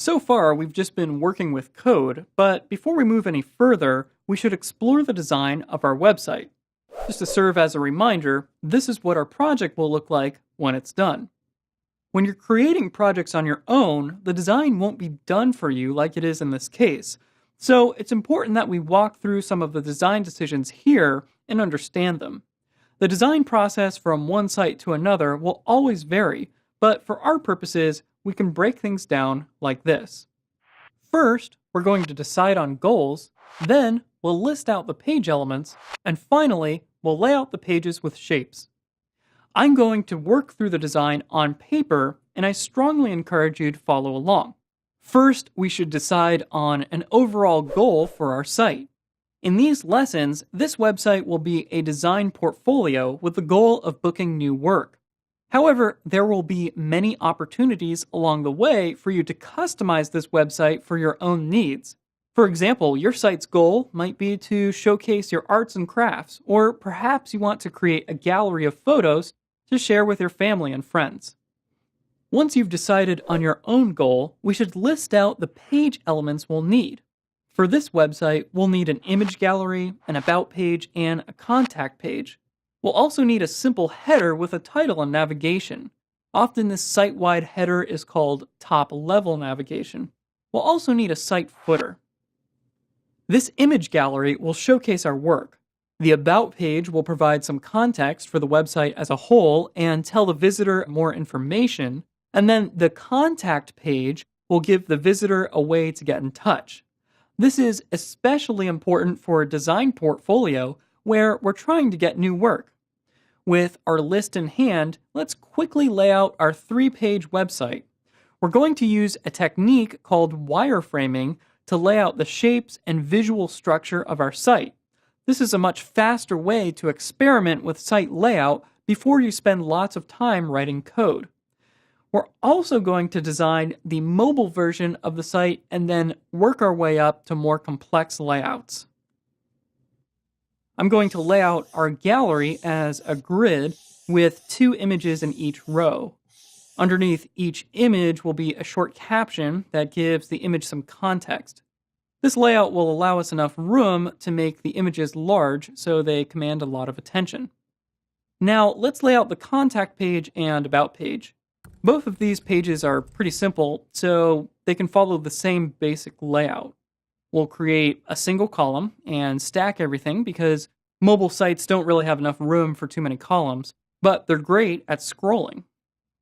So far, we've just been working with code, but before we move any further, we should explore the design of our website. Just to serve as a reminder, this is what our project will look like when it's done. When you're creating projects on your own, the design won't be done for you like it is in this case. So it's important that we walk through some of the design decisions here and understand them. The design process from one site to another will always vary, but for our purposes, we can break things down like this. First, we're going to decide on goals, then we'll list out the page elements, and finally, we'll lay out the pages with shapes. I'm going to work through the design on paper, and I strongly encourage you to follow along. First, we should decide on an overall goal for our site. In these lessons, this website will be a design portfolio with the goal of booking new work. However, there will be many opportunities along the way for you to customize this website for your own needs. For example, your site's goal might be to showcase your arts and crafts, or perhaps you want to create a gallery of photos to share with your family and friends. Once you've decided on your own goal, we should list out the page elements we'll need. For this website, we'll need an image gallery, an about page, and a contact page. We'll also need a simple header with a title and navigation. Often this site-wide header is called top-level navigation. We'll also need a site footer. This image gallery will showcase our work. The About page will provide some context for the website as a whole and tell the visitor more information, and then the Contact page will give the visitor a way to get in touch. This is especially important for a design portfolio where we're trying to get new work. With our list in hand, let's quickly lay out our 3-page website. We're going to use a technique called wireframing to lay out the shapes and visual structure of our site. This is a much faster way to experiment with site layout before you spend lots of time writing code. We're also going to design the mobile version of the site and then work our way up to more complex layouts. I'm going to lay out our gallery as a grid with 2 images in each row. Underneath each image will be a short caption that gives the image some context. This layout will allow us enough room to make the images large so they command a lot of attention. Now let's lay out the contact page and about page. Both of these pages are pretty simple, so they can follow the same basic layout. We'll create a single column and stack everything because mobile sites don't really have enough room for too many columns, but they're great at scrolling.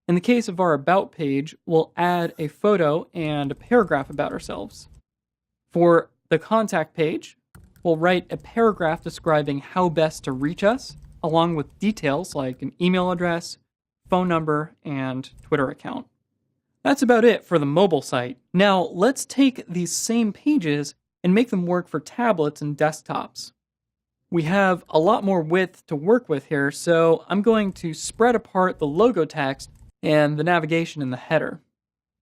In the case of our About page, we'll add a photo and a paragraph about ourselves. For the contact page, we'll write a paragraph describing how best to reach us, along with details like an email address, phone number, and Twitter account. That's about it for the mobile site. Now let's take these same pages and make them work for tablets and desktops. We have a lot more width to work with here, so I'm going to spread apart the logo text and the navigation in the header.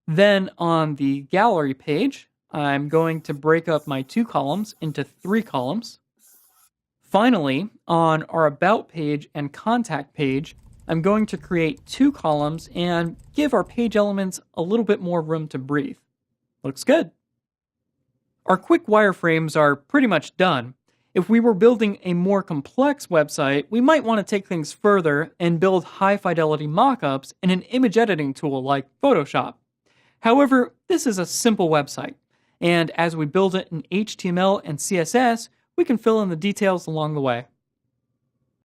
Then on the gallery page, I'm going to break up my 2 columns into 3 columns. Finally, on our About page and Contact page, I'm going to create 2 columns and give our page elements a little bit more room to breathe. Looks good. Our quick wireframes are pretty much done. If we were building a more complex website, we might want to take things further and build high-fidelity mockups in an image editing tool like Photoshop. However, this is a simple website, and as we build it in HTML and CSS, we can fill in the details along the way.